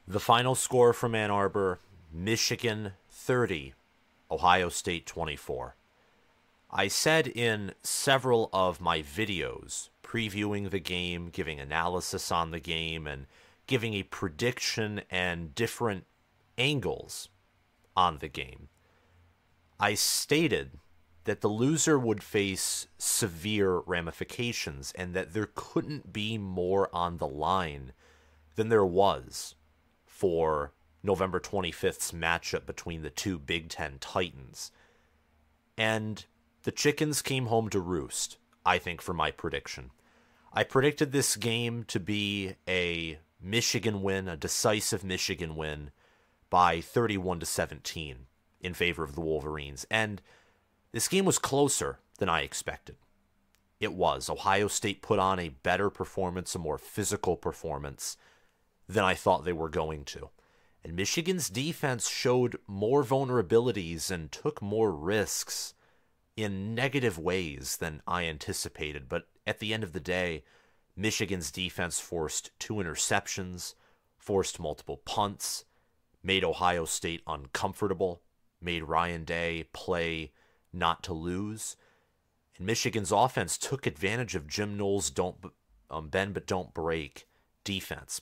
The final score from Ann Arbor, Michigan 30, Ohio State 24. I said in several of my videos previewing the game, giving analysis on the game, and giving a prediction and different angles on the game, I stated that the loser would face severe ramifications and that there couldn't be more on the line than there was for November 25th's matchup between the two Big Ten Titans. And the chickens came home to roost, I think, for my prediction. I predicted this game to be a Michigan win, a decisive Michigan win by 31-17 in favor of the Wolverines. And this game was closer than I expected. It was. Ohio State put on a better performance, a more physical performance than I thought they were going to. And Michigan's defense showed more vulnerabilities and took more risks in negative ways than I anticipated. But at the end of the day, Michigan's defense forced 2 interceptions, forced multiple punts, made Ohio State uncomfortable, made Ryan Day play not to lose. And Michigan's offense took advantage of Jim Knowles' don't bend but don't break defense,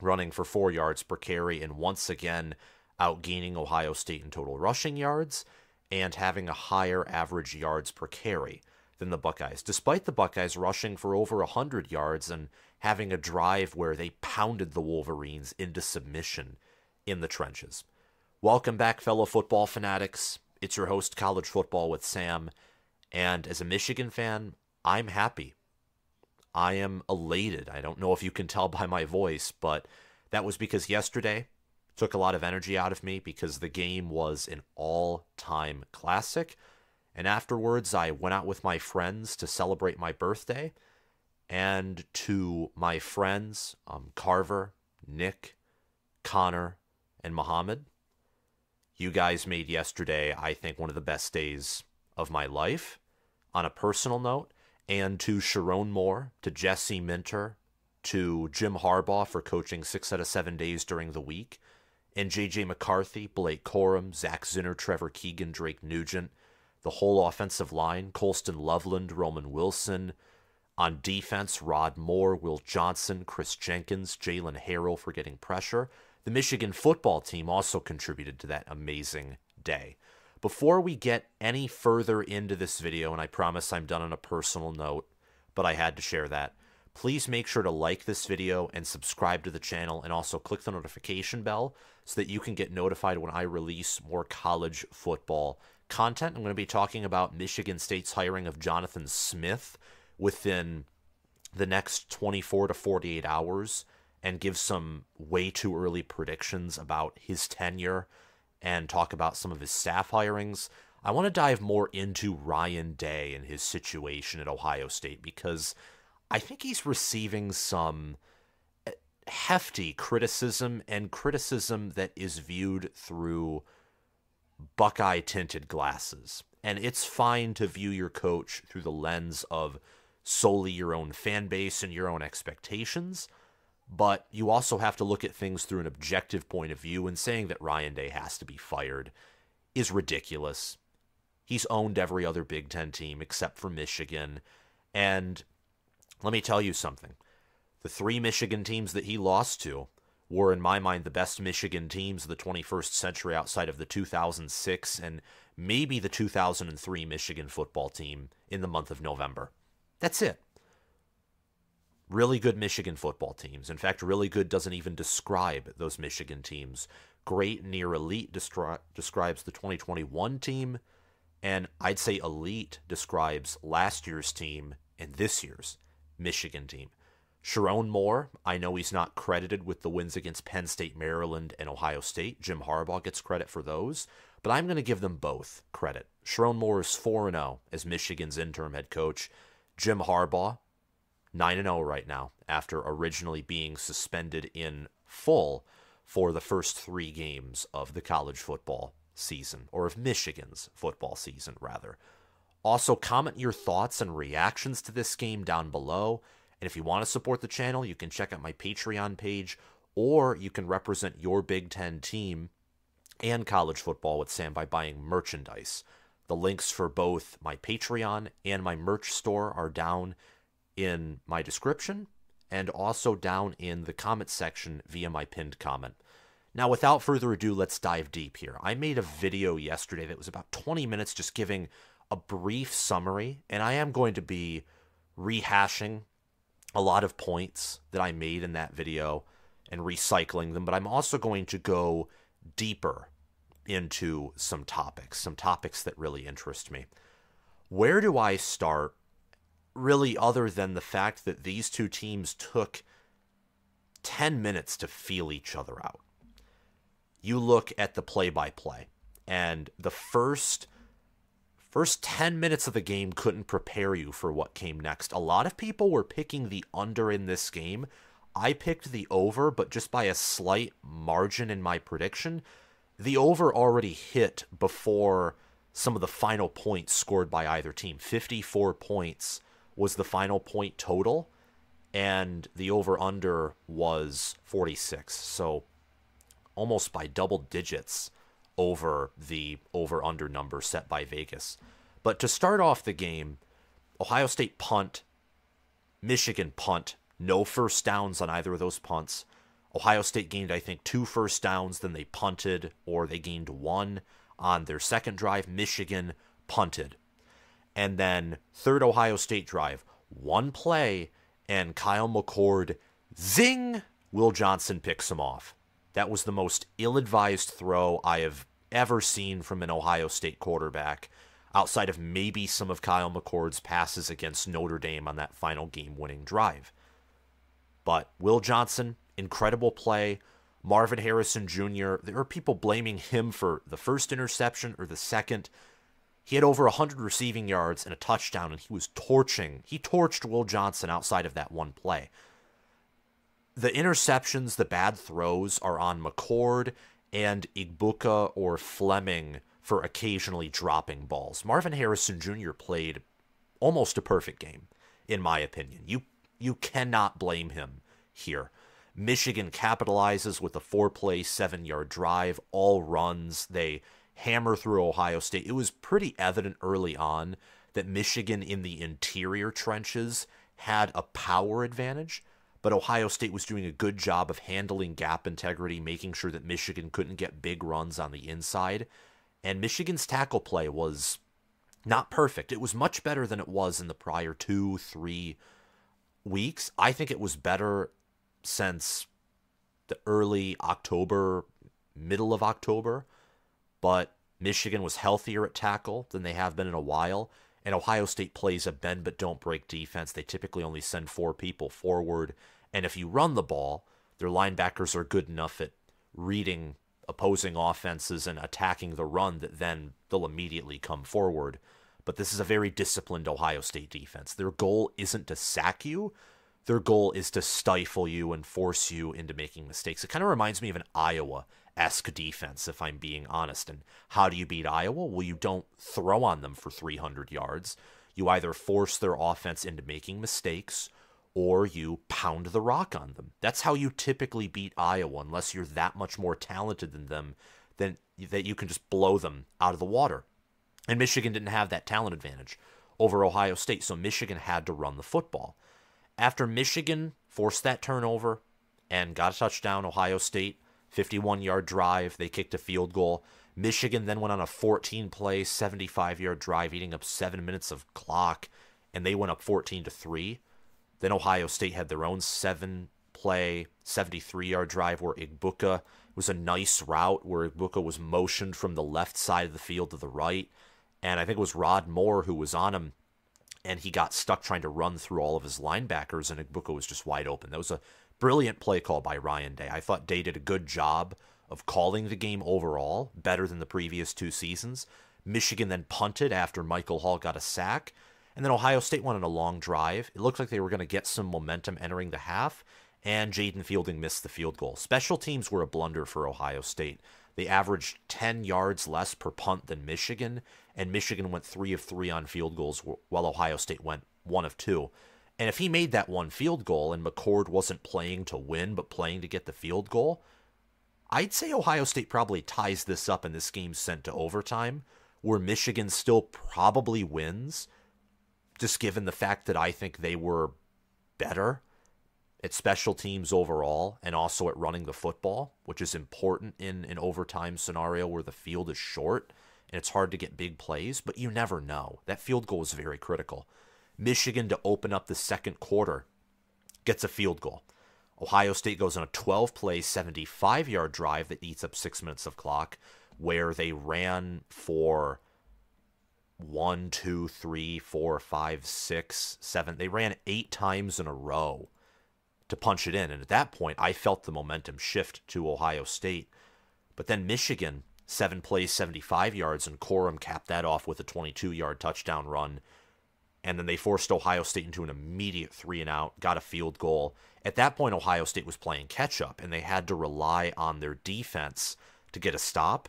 running for 4 yards per carry and once again outgaining Ohio State in total rushing yards and having a higher average yards per carry than the Buckeyes, despite the Buckeyes rushing for over 100 yards and having a drive where they pounded the Wolverines into submission in the trenches. Welcome back, fellow football fanatics. It's your host, College Football with Sam, and as a Michigan fan, I'm happy. I am elated. I don't know if you can tell by my voice, but that was because yesterday took a lot of energy out of me because the game was an all-time classic. And afterwards, I went out with my friends to celebrate my birthday. And to my friends, Carver, Nick, Connor, and Muhammad, you guys made yesterday, I think, one of the best days of my life. On a personal note, and to Sharon Moore, to Jesse Minter, to Jim Harbaugh for coaching 6 out of 7 days during the week, and J.J. McCarthy, Blake Corum, Zach Zinner, Trevor Keegan, Drake Nugent, the whole offensive line, Colston Loveland, Roman Wilson, on defense, Rod Moore, Will Johnson, Chris Jenkins, Jalen Harrell for getting pressure. The Michigan football team also contributed to that amazing day. Before we get any further into this video, and I promise I'm done on a personal note, but I had to share that, please make sure to like this video and subscribe to the channel and also click the notification bell so that you can get notified when I release more college football content. I'm going to be talking about Michigan State's hiring of Jonathan Smith within the next 24 to 48 hours and give some way too early predictions about his tenure and talk about some of his staff hirings. I want to dive more into Ryan Day and his situation at Ohio State because I think he's receiving some hefty criticism and criticism that is viewed through Buckeye-tinted glasses. And it's fine to view your coach through the lens of solely your own fan base and your own expectations, but you also have to look at things through an objective point of view, and saying that Ryan Day has to be fired is ridiculous. He's owned every other Big Ten team except for Michigan, and let me tell you something. The 3 Michigan teams that he lost to were, in my mind, the best Michigan teams of the 21st century outside of the 2006 and maybe the 2003 Michigan football team in the month of November. That's it. Really good Michigan football teams. In fact, really good doesn't even describe those Michigan teams. Great, near elite describes the 2021 team, and I'd say elite describes last year's team and this year's Michigan team. Sharon Moore, I know he's not credited with the wins against Penn State, Maryland, and Ohio State. Jim Harbaugh gets credit for those, but I'm going to give them both credit. Sharon Moore is 4-0 as Michigan's interim head coach. Jim Harbaugh, 9-0 right now, after originally being suspended in full for the first 3 games of the college football season, or of Michigan's football season, rather. Also, comment your thoughts and reactions to this game down below. And if you want to support the channel, you can check out my Patreon page or you can represent your Big Ten team and college football with Sam by buying merchandise. The links for both my Patreon and my merch store are down in my description and also down in the comment section via my pinned comment. Now, without further ado, let's dive deep here. I made a video yesterday that was about 20 minutes just giving a brief summary, and I am going to be rehashing a lot of points that I made in that video and recycling them, but I'm also going to go deeper into some topics that really interest me. Where do I start, really, other than the fact that these two teams took 10 minutes to feel each other out? You look at the play-by-play, and the first 10 minutes of the game couldn't prepare you for what came next. A lot of people were picking the under in this game. I picked the over, but just by a slight margin in my prediction. The over already hit before some of the final points scored by either team. 54 points was the final point total, and the over-under was 46. So almost by double digits over the over-under number set by Vegas. But to start off the game, Ohio State punt, Michigan punt, no first downs on either of those punts. Ohio State gained, I think, 2 first downs, then they punted, or they gained 1 on their second drive. Michigan punted. And then third Ohio State drive, 1 play, and Kyle McCord, zing, Will Johnson picks him off. That was the most ill-advised throw I have ever seen from an Ohio State quarterback, outside of maybe some of Kyle McCord's passes against Notre Dame on that final game-winning drive. But Will Johnson, incredible play. Marvin Harrison Jr., there are people blaming him for the first interception or the second. He had over 100 receiving yards and a touchdown, and he torched Will Johnson outside of that one play. The interceptions, the bad throws are on McCord and Igbuka or Fleming for occasionally dropping balls. Marvin Harrison Jr. played almost a perfect game, in my opinion. You cannot blame him here. Michigan capitalizes with a 4-play, 7-yard drive, all runs. They hammer through Ohio State. It was pretty evident early on that Michigan in the interior trenches had a power advantage, but Ohio State was doing a good job of handling gap integrity, making sure that Michigan couldn't get big runs on the inside. And Michigan's tackle play was not perfect. It was much better than it was in the prior 2-3 weeks. I think it was better since the early October, middle of October, but Michigan was healthier at tackle than they have been in a while, and Ohio State plays a bend but don't break defense. They typically only send 4 people forward, and if you run the ball, their linebackers are good enough at reading opposing offenses and attacking the run that then they'll immediately come forward. But this is a very disciplined Ohio State defense. Their goal isn't to sack you. Their goal is to stifle you and force you into making mistakes. It kind of reminds me of an Iowa-esque defense, if I'm being honest. And how do you beat Iowa? Well, you don't throw on them for 300 yards. You either force their offense into making mistakes or you pound the rock on them. That's how you typically beat Iowa, unless you're that much more talented than them, than that you can just blow them out of the water. And Michigan didn't have that talent advantage over Ohio State, so Michigan had to run the football. After Michigan forced that turnover and got a touchdown, Ohio State, 51-yard drive, they kicked a field goal. Michigan then went on a 14-play, 75-yard drive, eating up 7 minutes of clock, and they went up 14-3. Then Ohio State had their own 7-play, 73-yard drive where Igbuka was a nice route where Igbuka was motioned from the left side of the field to the right, and I think it was Rod Moore who was on him, and he got stuck trying to run through all of his linebackers, and Igbuka was just wide open. That was a brilliant play call by Ryan Day. I thought Day did a good job of calling the game overall, better than the previous 2 seasons. Michigan then punted after Michael Hall got a sack, and then Ohio State went on a long drive. It looked like they were going to get some momentum entering the half, and Jaden Fielding missed the field goal. Special teams were a blunder for Ohio State. They averaged 10 yards less per punt than Michigan, and Michigan went 3 of 3 on field goals, while Ohio State went 1 of 2. And if he made that one field goal and McCord wasn't playing to win but playing to get the field goal, I'd say Ohio State probably ties this up and this game's sent to overtime, where Michigan still probably wins, just given the fact that I think they were better at special teams overall and also at running the football, which is important in an overtime scenario where the field is short and it's hard to get big plays, but you never know. That field goal is very critical. Michigan, to open up the second quarter, gets a field goal. Ohio State goes on a 12-play, 75-yard drive that eats up 6 minutes of clock, where they ran for 1, 2, 3, 4, 5, 6, 7. They ran 8 times in a row to punch it in. And at that point, I felt the momentum shift to Ohio State. But then Michigan, 7 plays, 75 yards, and Corum capped that off with a 22-yard touchdown run. And then they forced Ohio State into an immediate 3-and-out, got a field goal. At that point, Ohio State was playing catch-up, and they had to rely on their defense to get a stop.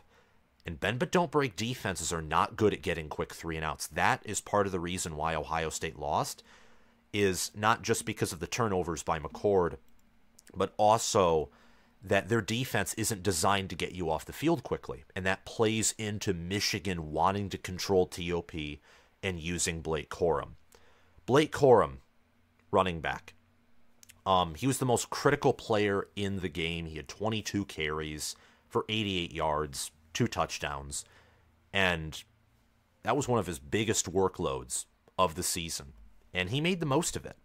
And bend-but-don't-break defenses are not good at getting quick 3-and-outs. That is part of the reason why Ohio State lost, is not just because of the turnovers by McCord, but also that their defense isn't designed to get you off the field quickly. And that plays into Michigan wanting to control TOP and using Blake Corum. Blake Corum, running back. He was the most critical player in the game. He had 22 carries for 88 yards, 2 touchdowns, and that was one of his biggest workloads of the season, and he made the most of it.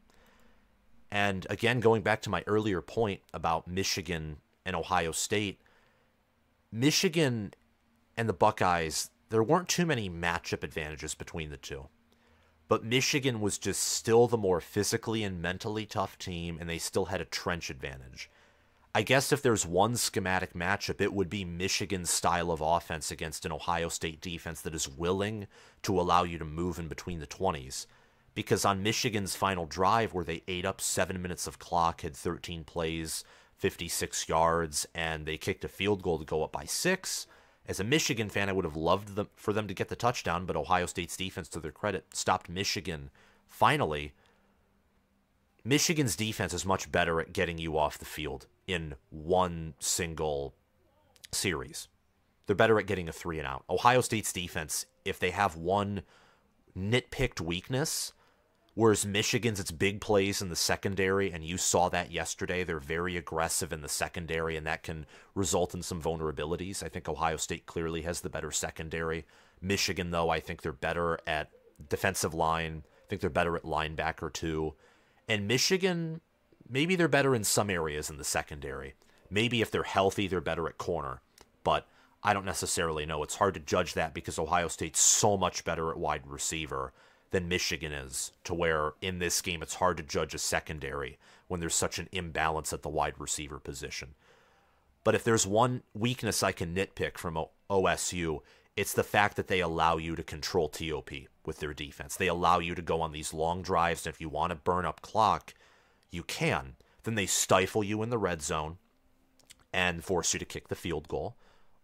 And again, going back to my earlier point about Michigan and Ohio State, Michigan and the Buckeyes, there weren't too many matchup advantages between the two. But Michigan was just still the more physically and mentally tough team, and they still had a trench advantage. I guess if there's one schematic matchup, it would be Michigan's style of offense against an Ohio State defense that is willing to allow you to move in between the 20s. Because on Michigan's final drive, where they ate up 7 minutes of clock, had 13 plays, 56 yards, and they kicked a field goal to go up by 6, as a Michigan fan, I would have loved for them to get the touchdown, but Ohio State's defense, to their credit, stopped Michigan. Finally, Michigan's defense is much better at getting you off the field in one single series. They're better at getting a 3-and-out. Ohio State's defense, if they have one nitpicked weakness, whereas Michigan's, it's big plays in the secondary, and you saw that yesterday. They're very aggressive in the secondary, and that can result in some vulnerabilities. I think Ohio State clearly has the better secondary. Michigan, though, I think they're better at defensive line. I think they're better at linebacker, too. And Michigan, maybe they're better in some areas in the secondary. Maybe if they're healthy, they're better at corner. But I don't necessarily know. It's hard to judge that because Ohio State's so much better at wide receiver than Michigan is, to where in this game it's hard to judge a secondary when there's such an imbalance at the wide receiver position. But if there's one weakness I can nitpick from OSU, it's the fact that they allow you to control TOP with their defense. They allow you to go on these long drives, and if you want to burn up clock, you can. Then they stifle you in the red zone and force you to kick the field goal,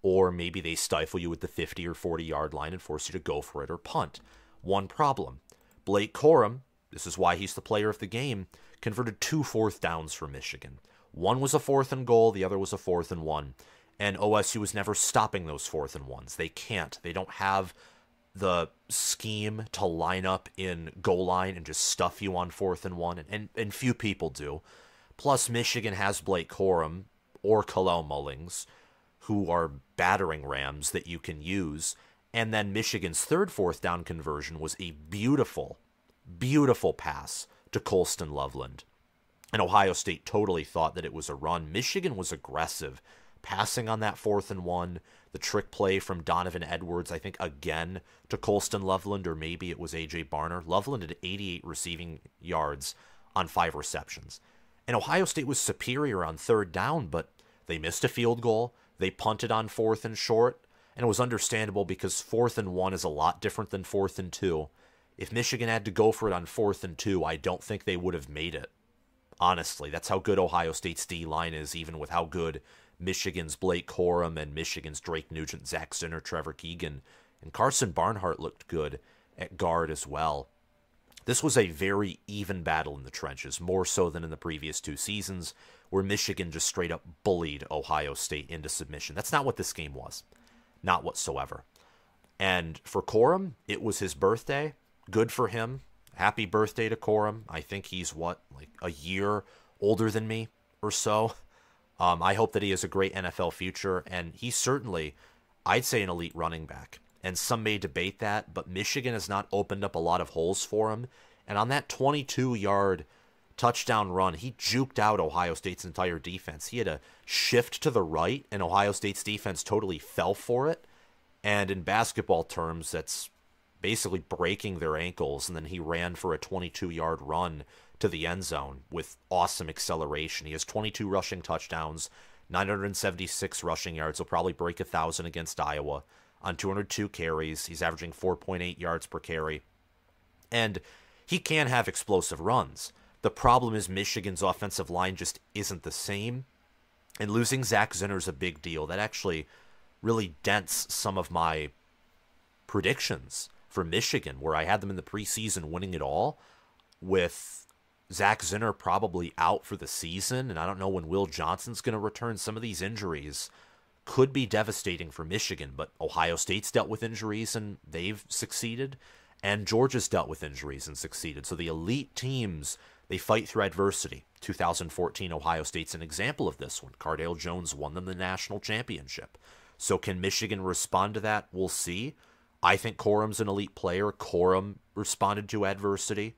or maybe they stifle you at the 50 or 40-yard line and force you to go for it or punt. One problem. Blake Corum, this is why he's the player of the game, converted 2 4th downs for Michigan. One was a 4th and goal, the other was a 4th and 1. And OSU was never stopping those 4th and 1s. They can't. They don't have the scheme to line up in goal line and just stuff you on 4th and 1, and few people do. Plus, Michigan has Blake Corum or Kalel Mullings, who are battering rams that you can use. And then Michigan's 3rd 4th down conversion was a beautiful, beautiful pass to Colston Loveland. And Ohio State totally thought that it was a run. Michigan was aggressive, passing on that 4th and 1. The trick play from Donovan Edwards, I think, again, to Colston Loveland, or maybe it was A.J. Barner. Loveland had 88 receiving yards on 5 receptions. And Ohio State was superior on 3rd down, but they missed a field goal. They punted on 4th and short. And it was understandable because 4th and 1 is a lot different than 4th and 2. If Michigan had to go for it on 4th and 2, I don't think they would have made it. Honestly, that's how good Ohio State's D-line is, even with how good Michigan's Blake Corum and Michigan's Drake Nugent, Zach Zinner, Trevor Keegan, and Carson Barnhart looked good at guard as well. This was a very even battle in the trenches, more so than in the previous 2 seasons, where Michigan just straight up bullied Ohio State into submission. That's not what this game was. Not whatsoever. And for Corum, it was his birthday. Good for him. Happy birthday to Corum. I think he's, like a year older than me or so. I hope that he has a great NFL future, and he's certainly, I'd say, an elite running back. And some may debate that, but Michigan has not opened up a lot of holes for him. And on that 22-yard touchdown run, he juked out Ohio State's entire defense. He had a shift to the right, and Ohio State's defense totally fell for it. And in basketball terms, that's basically breaking their ankles. And then he ran for a 22-yard run to the end zone with awesome acceleration. He has 22 rushing touchdowns, 976 rushing yards. He'll probably break 1,000 against Iowa on 202 carries. He's averaging 4.8 yards per carry. And he can have explosive runs. The problem is Michigan's offensive line just isn't the same. And losing Zach Zinner's a big deal. That actually really dents some of my predictions for Michigan, where I had them in the preseason winning it all, with Zach Zinner probably out for the season, and I don't know when Will Johnson's going to return. Some of these injuries could be devastating for Michigan, but Ohio State's dealt with injuries and they've succeeded, and Georgia's dealt with injuries and succeeded. So the elite teams, they fight through adversity. 2014 Ohio State's an example of this one. Cardale Jones won them the national championship. So can Michigan respond to that? We'll see. I think Corum's an elite player. Corum responded to adversity.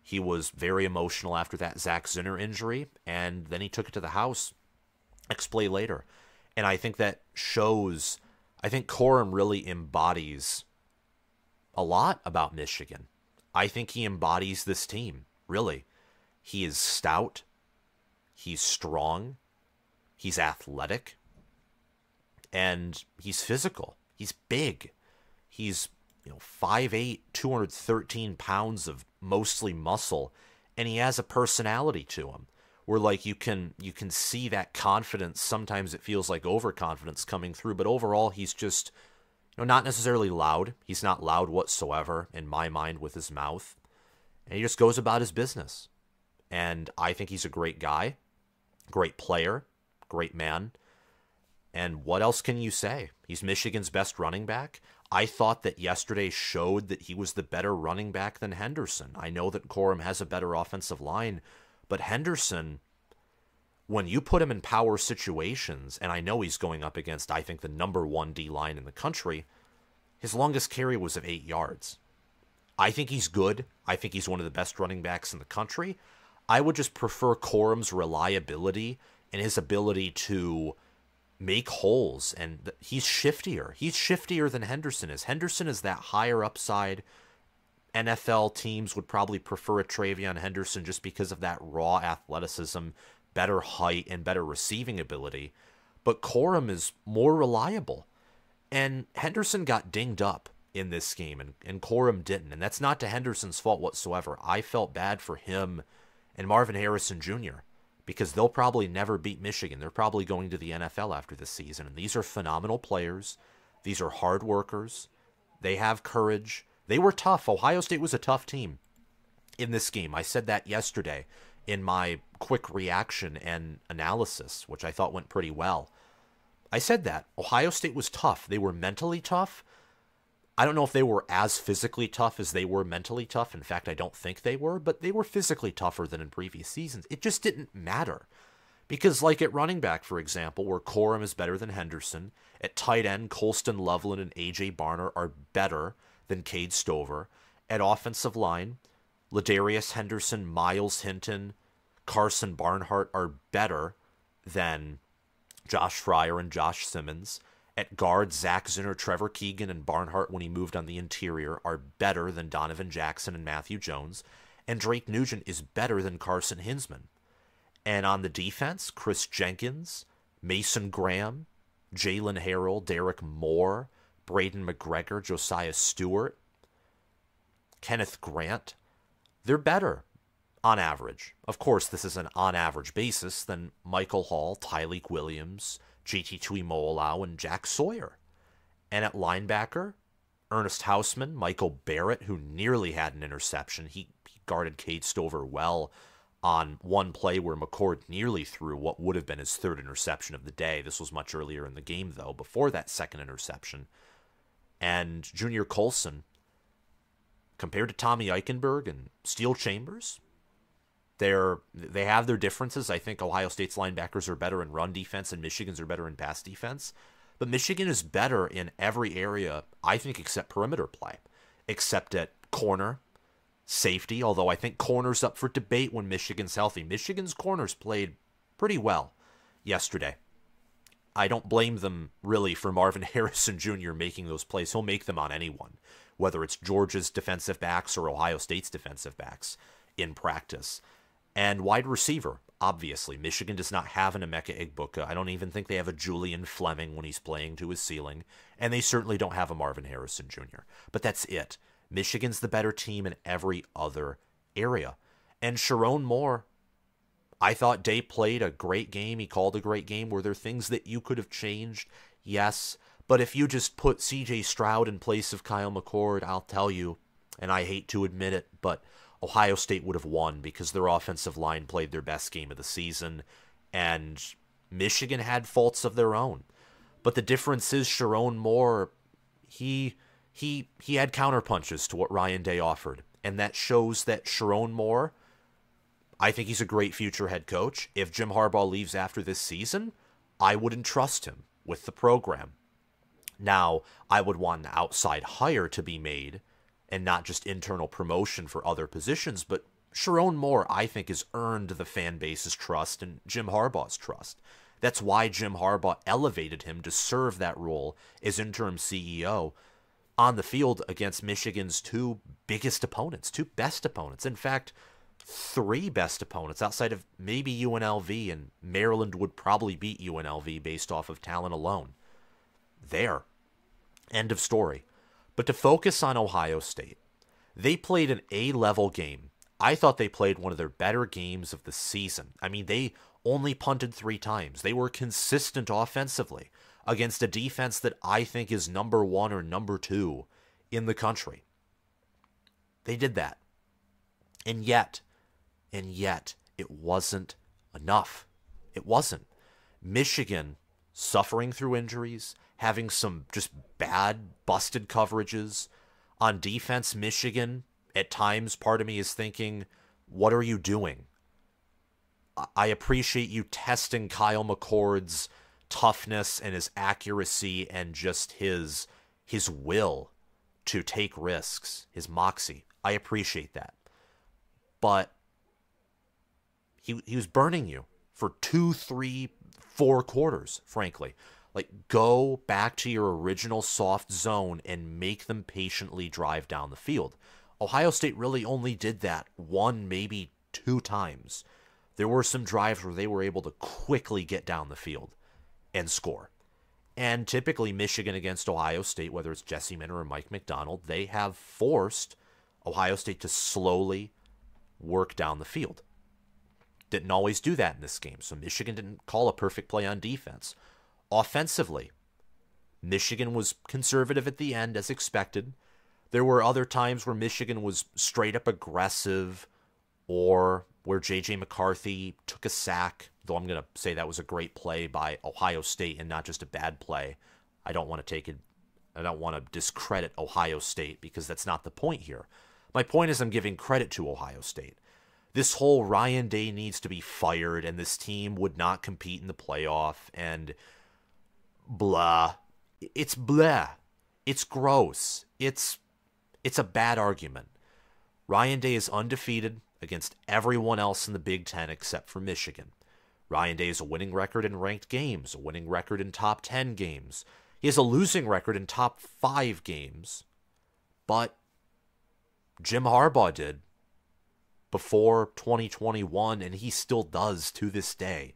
He was very emotional after that Zach Zinner injury, and then he took it to the house next play later. And I think that shows, I think Corum really embodies a lot about Michigan. I think he embodies this team, really. He is stout. He's strong. He's athletic. And he's physical. He's big. He's 5'8", 213 pounds of mostly muscle, and he has a personality to him where you can see that confidence. Sometimes it feels like overconfidence coming through, but overall he's just not necessarily loud. He's not loud whatsoever in my mind with his mouth, and he just goes about his business. And I think he's a great guy, great player, great man. And what else can you say? He's Michigan's best running back. I thought that yesterday showed that he was the better running back than Henderson. I know that Corum has a better offensive line, but Henderson, when you put him in power situations, and I know he's going up against, I think, the number 1 D-line in the country, his longest carry was of 8 yards. I think he's good. I think he's one of the best running backs in the country. I would just prefer Corum's reliability and his ability to make holes, and he's shiftier. He's shiftier than Henderson is. Henderson is that higher upside. NFL teams would probably prefer a Travion Henderson just because of that raw athleticism, better height, and better receiving ability. But Corum is more reliable. And Henderson got dinged up in this game, and Corum didn't. And that's not to Henderson's fault whatsoever. I felt bad for him and Marvin Harrison Jr., because they'll probably never beat Michigan. They're probably going to the NFL after this season. And these are phenomenal players. These are hard workers. They have courage. They were tough. Ohio State was a tough team in this game. I said that yesterday in my quick reaction and analysis, which I thought went pretty well. I said that. Ohio State was tough. They were mentally tough. I don't know if they were as physically tough as they were mentally tough. In fact, I don't think they were, but they were physically tougher than in previous seasons. It just didn't matter. Because like at running back, for example, where Corum is better than Henderson, at tight end, Colston Loveland and A.J. Barner are better than Cade Stover. At offensive line, Ladarius Henderson, Miles Hinton, Carson Barnhart are better than Josh Fryer and Josh Simmons. At guard, Zach Zinner, Trevor Keegan, and Barnhart, when he moved on the interior, are better than Donovan Jackson and Matthew Jones. And Drake Nugent is better than Carson Hinsman. And on the defense, Chris Jenkins, Mason Graham, Jalen Harrell, Derek Moore, Braden McGregor, Josiah Stewart, Kenneth Grant, they're better on average. Of course, this is an on-average basis than Michael Hall, Tyleek Williams, JT Tuimoloau, and Jack Sawyer. And at linebacker, Ernest Hausman, Michael Barrett, who nearly had an interception. He guarded Cade Stover well on one play where McCord nearly threw what would have been his third interception of the day. This was much earlier in the game, though, before that second interception. And Junior Colson, compared to Tommy Eichenberg and Steel Chambers, they have their differences. I think Ohio State's linebackers are better in run defense and Michigan's are better in pass defense. But Michigan is better in every area, I think, except perimeter play, except at corner, safety, although I think corner's up for debate when Michigan's healthy. Michigan's corners played pretty well yesterday. I don't blame them, really, for Marvin Harrison Jr. making those plays. He'll make them on anyone, whether it's Georgia's defensive backs or Ohio State's defensive backs in practice. And wide receiver, obviously. Michigan does not have an Emeka Egbuka. I don't even think they have a Julian Fleming when he's playing to his ceiling. And they certainly don't have a Marvin Harrison Jr. But that's it. Michigan's the better team in every other area. And Sharon Moore, I thought Day played a great game. He called a great game. Were there things that you could have changed? Yes. But if you just put C.J. Stroud in place of Kyle McCord, I'll tell you, and I hate to admit it, but Ohio State would have won because their offensive line played their best game of the season, and Michigan had faults of their own. But the difference is Sharon Moore, he had counterpunches to what Ryan Day offered, and that shows that Sharon Moore, I think he's a great future head coach. If Jim Harbaugh leaves after this season, I wouldn't trust him with the program. Now, I would want an outside hire to be made and not just internal promotion for other positions, but Sharon Moore, I think, has earned the fan base's trust and Jim Harbaugh's trust. That's why Jim Harbaugh elevated him to serve that role as interim CEO on the field against Michigan's two biggest opponents, two best opponents. In fact, three best opponents outside of maybe UNLV, and Maryland would probably beat UNLV based off of talent alone. There. End of story. But to focus on Ohio State, they played an A-level game. I thought they played one of their better games of the season. I mean, they only punted 3 times. They were consistent offensively against a defense that I think is number 1 or number 2 in the country. They did that. And yet, it wasn't enough. It wasn't. Michigan, suffering through injuries, having some just bad, busted coverages. On defense, Michigan, at times, part of me is thinking, what are you doing? I appreciate you testing Kyle McCord's toughness and his accuracy and just his will to take risks, his moxie. I appreciate that. But he was burning you for 2, 3, 4 quarters, frankly. Like, go back to your original soft zone and make them patiently drive down the field. Ohio State really only did that 1, maybe 2 times. There were some drives where they were able to quickly get down the field and score. And typically Michigan against Ohio State, whether it's Jesse Minter or Mike McDonald, they have forced Ohio State to slowly work down the field. Didn't always do that in this game, so Michigan didn't call a perfect play on defense. Offensively, Michigan was conservative at the end, as expected. There were other times where Michigan was straight up aggressive, or where J.J. McCarthy took a sack, though I'm going to say that was a great play by Ohio State and not just a bad play. I don't want to discredit Ohio State because that's not the point here. My point is I'm giving credit to Ohio State. This whole Ryan Day needs to be fired and this team would not compete in the playoff and blah. It's blah. It's gross. It's a bad argument. Ryan Day is undefeated against everyone else in the Big Ten except for Michigan. Ryan Day has a winning record in ranked games, a winning record in top 10 games. He has a losing record in top 5 games. But Jim Harbaugh did before 2021, and he still does to this day.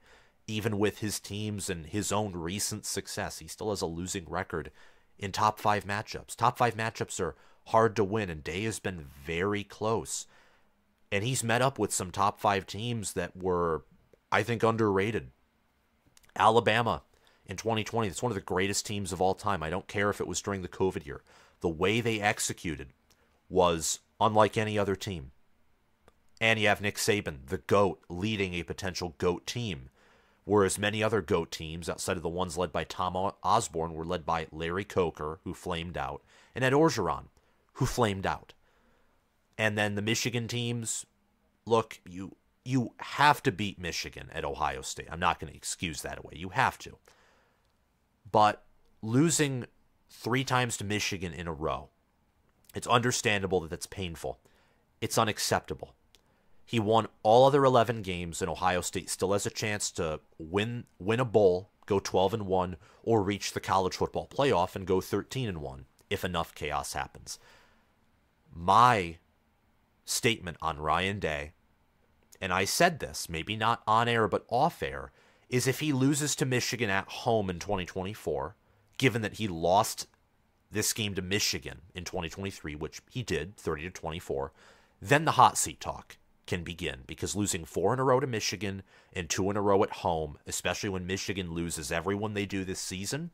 Even with his teams and his own recent success, he still has a losing record in top 5 matchups. Top 5 matchups are hard to win, and Day has been very close. And he's met up with some top 5 teams that were, I think, underrated. Alabama in 2020, it's one of the greatest teams of all time. I don't care if it was during the COVID year. The way they executed was unlike any other team. And you have Nick Saban, the GOAT, leading a potential GOAT team. Whereas many other GOAT teams, outside of the ones led by Tom Osborne, were led by Larry Coker, who flamed out, and Ed Orgeron, who flamed out. And then the Michigan teams, look, you have to beat Michigan at Ohio State. I'm not going to excuse that away. You have to. But losing 3 times to Michigan in a row, it's understandable that that's painful. It's unacceptable. He won all other 11 games, and Ohio State still has a chance to win a bowl, go 12-1, or reach the college football playoff and go 13-1 if enough chaos happens. My statement on Ryan Day, and I said this, maybe not on air but off air, is if he loses to Michigan at home in 2024, given that he lost this game to Michigan in 2023, which he did, 30-24, then the hot seat talk can begin, because losing 4 in a row to Michigan and 2 in a row at home, especially when Michigan loses everyone they do this season,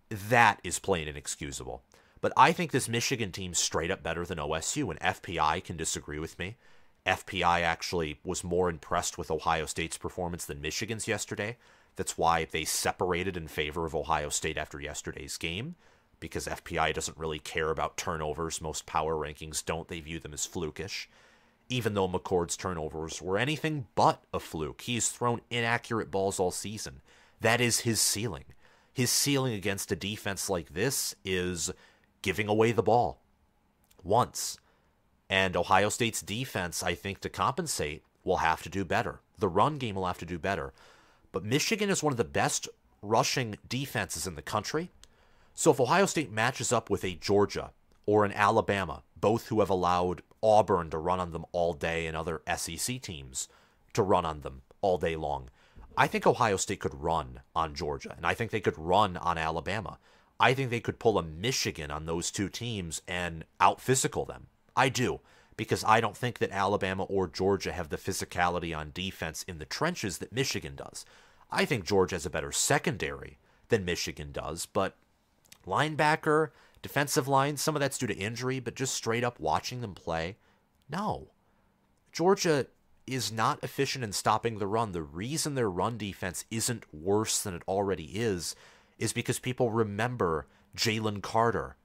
that is plain inexcusable. But I think this Michigan team's straight up better than OSU, and FPI can disagree with me. FPI actually was more impressed with Ohio State's performance than Michigan's yesterday. That's why they separated in favor of Ohio State after yesterday's game, because FPI doesn't really care about turnovers. Most power rankings don't. They view them as flukish. Even though McCord's turnovers were anything but a fluke. He's thrown inaccurate balls all season. That is his ceiling. His ceiling against a defense like this is giving away the ball once. And Ohio State's defense, I think, to compensate, will have to do better. The run game will have to do better. But Michigan is one of the best rushing defenses in the country. So if Ohio State matches up with a Georgia or an Alabama, both who have allowed Auburn to run on them all day and other SEC teams to run on them all day long, I think Ohio State could run on Georgia, and I think they could run on Alabama. I think they could pull a Michigan on those two teams and out-physical them. I do, because I don't think that Alabama or Georgia have the physicality on defense in the trenches that Michigan does. I think Georgia has a better secondary than Michigan does, but linebacker, defensive line, some of that's due to injury, but just straight up watching them play, no. Georgia is not efficient in stopping the run. The reason their run defense isn't worse than it already is because people remember Jalen Carter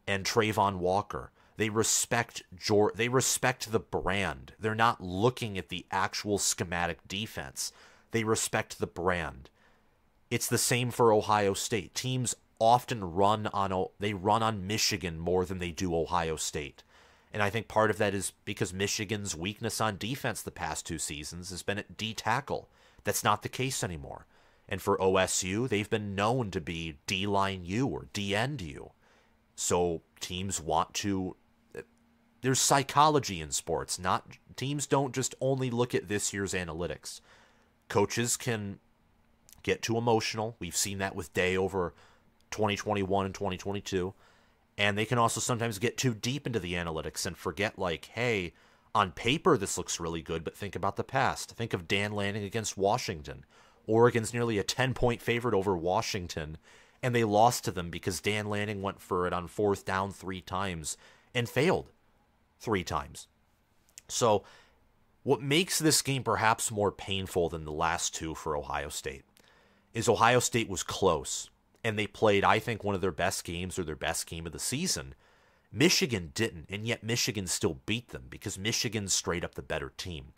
and Trayvon Walker. They respect the brand. They're not looking at the actual schematic defense. They respect the brand. It's the same for Ohio State. Teams often run on Michigan more than they do Ohio State. And I think part of that is because Michigan's weakness on defense the past 2 seasons has been at D-tackle. That's not the case anymore. And for OSU, they've been known to be D-line U or D-end U. So teams want to... There's psychology in sports. Teams don't just only look at this year's analytics. Coaches can get too emotional. We've seen that with Day over 2021 and 2022. And they can also sometimes get too deep into the analytics and forget, like, hey, on paper this looks really good, but think about the past. Think of Dan Lanning against Washington. Oregon's nearly a 10-point favorite over Washington, and they lost to them because Dan Lanning went for it on 4th down 3 times and failed 3 times. So what makes this game perhaps more painful than the last 2 for Ohio State is Ohio State was close. And they played, I think, one of their best games or their best game of the season. Michigan didn't, and yet Michigan still beat them because Michigan's straight up the better team.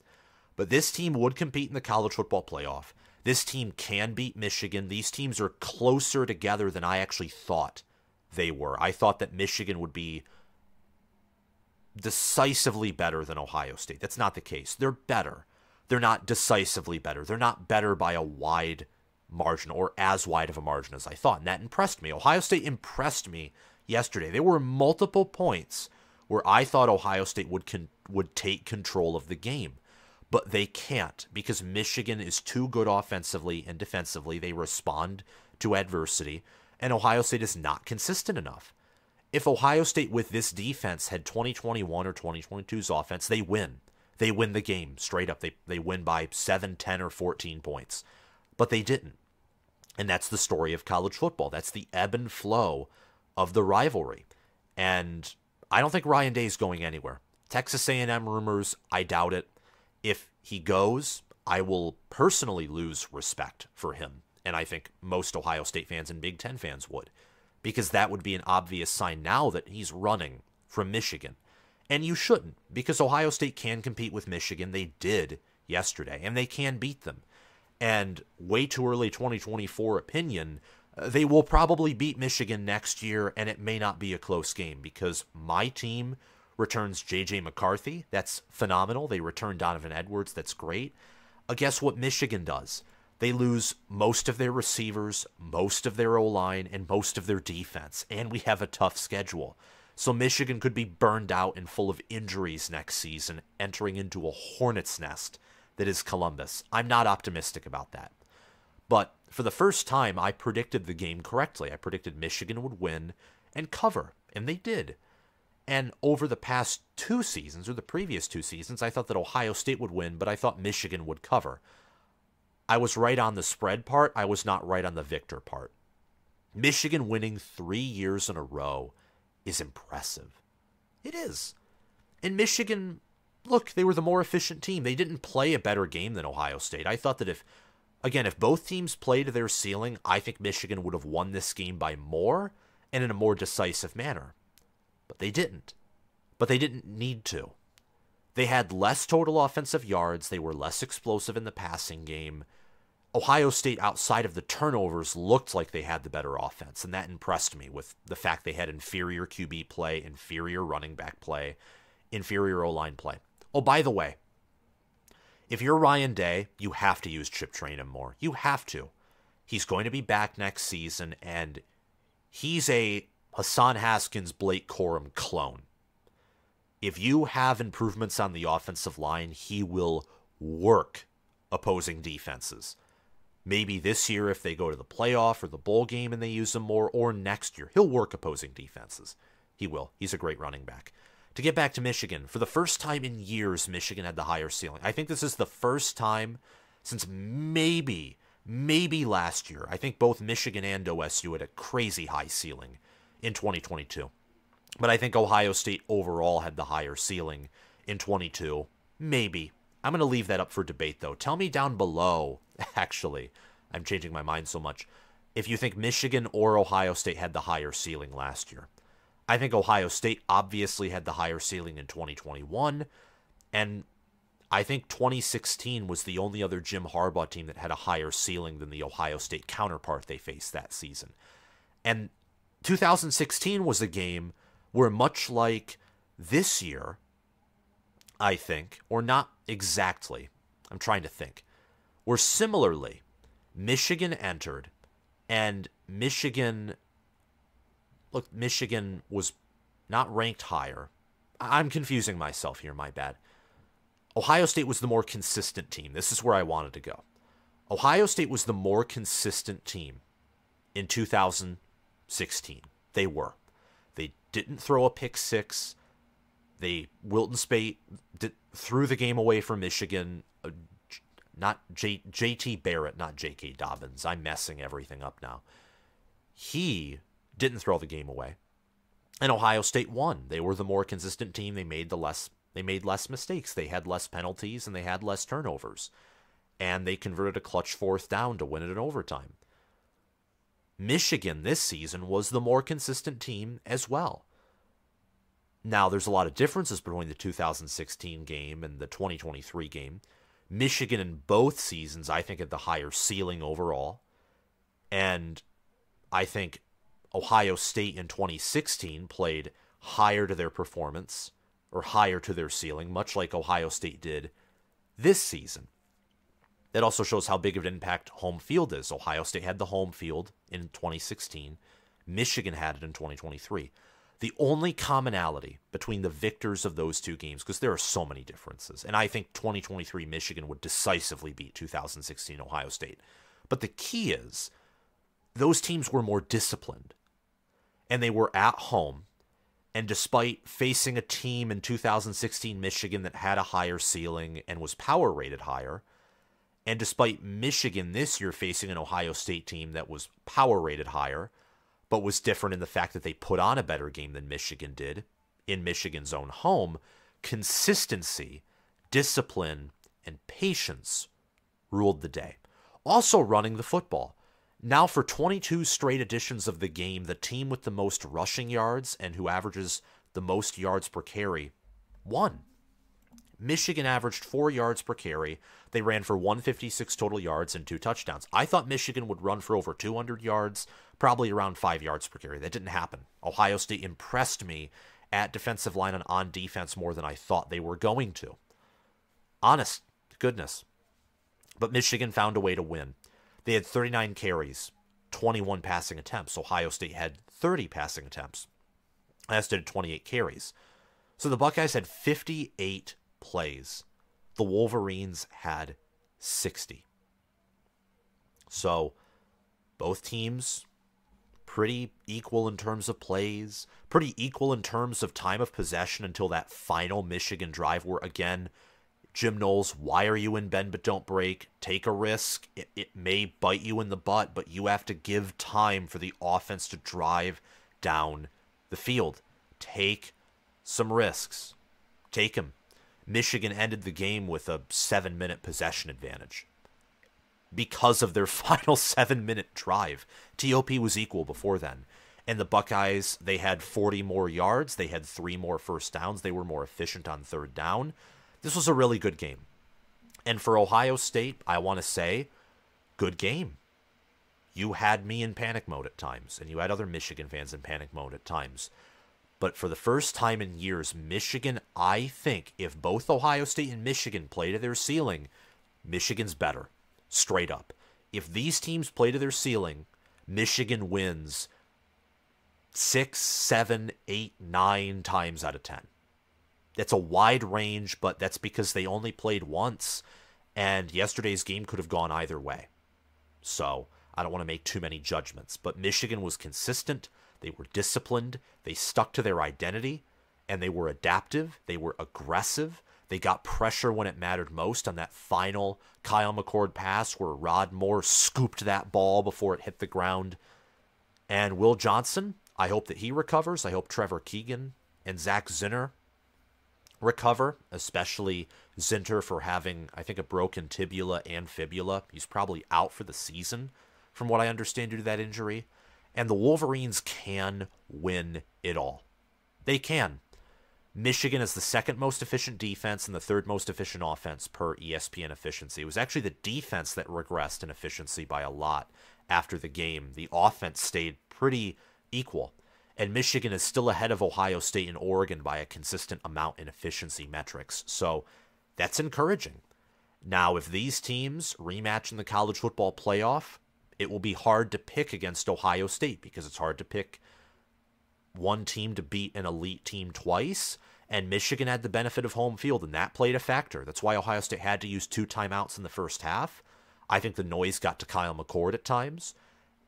But this team would compete in the college football playoff. This team can beat Michigan. These teams are closer together than I actually thought they were. I thought that Michigan would be decisively better than Ohio State. That's not the case. They're better. They're not decisively better. They're not better by a wide margin or as wide of a margin as I thought, and that impressed me. Ohio State impressed me yesterday. There were multiple points where I thought Ohio State would take control of the game, but they can't because Michigan is too good offensively and defensively. They respond to adversity, and Ohio State is not consistent enough. If Ohio State with this defense had 2021 or 2022's offense, they win. They win the game straight up. They win by 7, 10, or 14 points. But they didn't. And that's the story of college football. That's the ebb and flow of the rivalry. And I don't think Ryan Day is going anywhere. Texas A&M rumors, I doubt it. If he goes, I will personally lose respect for him. And I think most Ohio State fans and Big Ten fans would, because that would be an obvious sign now that he's running from Michigan. And you shouldn't, because Ohio State can compete with Michigan. They did yesterday, and they can beat them. And way too early 2024 opinion, they will probably beat Michigan next year, and it may not be a close game, because my team returns J.J. McCarthy. That's phenomenal. They return Donovan Edwards. That's great. Guess what Michigan does? They lose most of their receivers, most of their O-line, and most of their defense. And we have a tough schedule. So Michigan could be burned out and full of injuries next season, entering into a hornet's nest that is Columbus. I'm not optimistic about that. But for the first time, I predicted the game correctly. I predicted Michigan would win and cover, and they did. And over the past 2 seasons, or the previous 2 seasons, I thought that Ohio State would win, but I thought Michigan would cover. I was right on the spread part. I was not right on the victor part. Michigan winning 3 years in a row is impressive. It is. And Michigan, look, they were the more efficient team. They didn't play a better game than Ohio State. I thought that if both teams played to their ceiling, I think Michigan would have won this game by more and in a more decisive manner. But they didn't. But they didn't need to. They had less total offensive yards. They were less explosive in the passing game. Ohio State, outside of the turnovers, looked like they had the better offense, and that impressed me with the fact they had inferior QB play, inferior running back play, inferior O-line play. Oh, by the way, if you're Ryan Day, you have to use Chip Trayanum more. You have to. He's going to be back next season, and he's a Hassan Haskins, Blake Corum clone. If you have improvements on the offensive line, he will work opposing defenses. Maybe this year if they go to the playoff or the bowl game and they use him more, or next year. He'll work opposing defenses. He will. He's a great running back. To get back to Michigan, for the first time in years, Michigan had the higher ceiling. I think this is the first time since maybe last year. I think both Michigan and OSU had a crazy high ceiling in 2022. But I think Ohio State overall had the higher ceiling in 22. Maybe. I'm going to leave that up for debate, though. Tell me down below, actually, I'm changing my mind so much, if you think Michigan or Ohio State had the higher ceiling last year. I think Ohio State obviously had the higher ceiling in 2021, and I think 2016 was the only other Jim Harbaugh team that had a higher ceiling than the Ohio State counterpart they faced that season. And 2016 was a game where, much like this year, I think, or not exactly, I'm trying to think, where similarly, Michigan entered, and Michigan was not ranked higher. I'm confusing myself here, my bad. Ohio State was the more consistent team. This is where I wanted to go. Ohio State was the more consistent team in 2016. They were. They didn't throw a pick six. Wilton Speight threw the game away from Michigan. Not J.T. Barrett, not J.K. Dobbins. I'm messing everything up now. He didn't throw the game away. And Ohio State won. They were the more consistent team. They made less mistakes. They had less penalties, and they had less turnovers. And they converted a clutch fourth down to win it in overtime. Michigan this season was the more consistent team as well. Now, there's a lot of differences between the 2016 game and the 2023 game. Michigan in both seasons, I think, had the higher ceiling overall. And I think Ohio State in 2016 played higher to their performance, or higher to their ceiling, much like Ohio State did this season. That also shows how big of an impact home field is. Ohio State had the home field in 2016. Michigan had it in 2023. The only commonality between the victors of those two games, because there are so many differences, and I think 2023 Michigan would decisively beat 2016 Ohio State. But the key is, those teams were more disciplined, and they were at home, and despite facing a team in 2016 Michigan that had a higher ceiling and was power rated higher, and despite Michigan this year facing an Ohio State team that was power rated higher, but was different in the fact that they put on a better game than Michigan did in Michigan's own home, consistency, discipline, and patience ruled the day. Also running the football. Now for 22 straight editions of the game, the team with the most rushing yards and who averages the most yards per carry won. Michigan averaged 4 yards per carry. They ran for 156 total yards and 2 touchdowns. I thought Michigan would run for over 200 yards, probably around 5 yards per carry. That didn't happen. Ohio State impressed me at defensive line and on defense more than I thought they were going to. Honest to goodness. But Michigan found a way to win. They had 39 carries, 21 passing attempts. Ohio State had 30 passing attempts. As did 28 carries. So the Buckeyes had 58 plays. The Wolverines had 60. So both teams pretty equal in terms of plays, pretty equal in terms of time of possession until that final Michigan drive where, again, Jim Knowles, why are you in bend but don't break? Take a risk. It may bite you in the butt, but you have to give time for the offense to drive down the field. Take some risks. Take them. Michigan ended the game with a 7-minute possession advantage because of their final 7-minute drive. TOP was equal before then. And the Buckeyes, they had 40 more yards. They had 3 more first downs. They were more efficient on third down. This was a really good game. And for Ohio State, I want to say, good game. You had me in panic mode at times, and you had other Michigan fans in panic mode at times. But for the first time in years, Michigan, I think, if both Ohio State and Michigan play to their ceiling, Michigan's better. Straight up. If these teams play to their ceiling, Michigan wins 6, 7, 8, 9 times out of 10. That's a wide range, but that's because they only played once, and yesterday's game could have gone either way. So I don't want to make too many judgments, but Michigan was consistent. They were disciplined. They stuck to their identity, and they were adaptive. They were aggressive. They got pressure when it mattered most on that final Kyle McCord pass where Rod Moore scooped that ball before it hit the ground. And Will Johnson, I hope that he recovers. I hope Trevor Keegan and Zach Zinter recover, especially Zinter for having, I think, a broken tibia and fibula. He's probably out for the season, from what I understand, due to that injury. And the Wolverines can win it all. They can. Michigan is the second most efficient defense and the third most efficient offense per ESPN efficiency. It was actually the defense that regressed in efficiency by a lot after the game. The offense stayed pretty equal. And Michigan is still ahead of Ohio State and Oregon by a consistent amount in efficiency metrics. So that's encouraging. Now, if these teams rematch in the college football playoff, it will be hard to pick against Ohio State because it's hard to pick one team to beat an elite team twice. And Michigan had the benefit of home field, and that played a factor. That's why Ohio State had to use 2 timeouts in the first half. I think the noise got to Kyle McCord at times.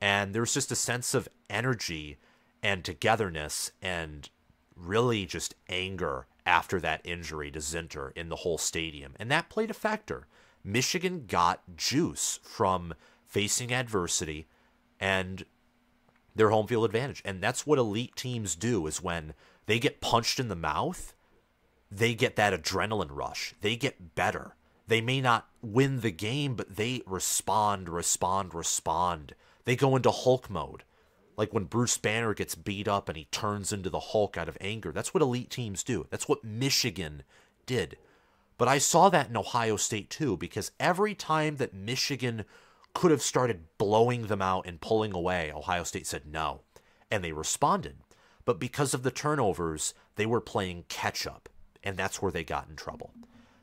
And there was just a sense of energy and togetherness and really just anger after that injury to Zinter in the whole stadium. And that played a factor. Michigan got juice from facing adversity and their home field advantage. And that's what elite teams do, is when they get punched in the mouth, they get that adrenaline rush. They get better. They may not win the game, but they respond. They go into Hulk mode. Like when Bruce Banner gets beat up and he turns into the Hulk out of anger. That's what elite teams do. That's what Michigan did. But I saw that in Ohio State too, because every time that Michigan could have started blowing them out and pulling away, Ohio State said no. And they responded. But because of the turnovers, they were playing catch up. And that's where they got in trouble.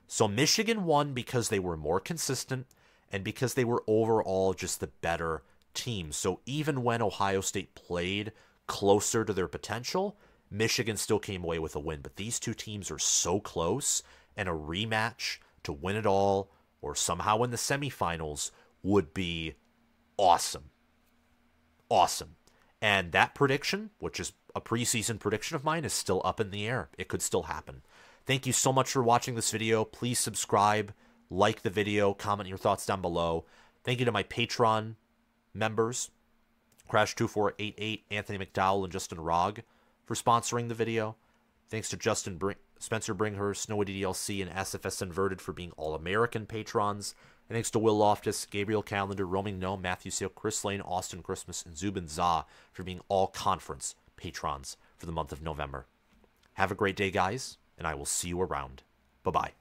So Michigan won because they were more consistent and because they were overall just the better team. So even when Ohio State played closer to their potential, Michigan still came away with a win. But these two teams are so close, and a rematch to win it all or somehow in the semifinals would be awesome. Awesome. And that prediction, which is a preseason prediction of mine, is still up in the air. It could still happen. Thank you so much for watching this video. Please subscribe, like the video, comment your thoughts down below. Thank you to my Patreon members, Crash2488, Anthony McDowell, and Justin Rogg for sponsoring the video. Thanks to Justin Spencer Bringhurst, Snowy DDLC, and SFS Inverted for being All-American patrons. And thanks to Will Loftus, Gabriel Calendar, Roaming Gnome, Matthew Seal, Chris Lane, Austin Christmas, and Zubin Zah for being all-conference patrons for the month of November. Have a great day, guys, and I will see you around. Bye-bye.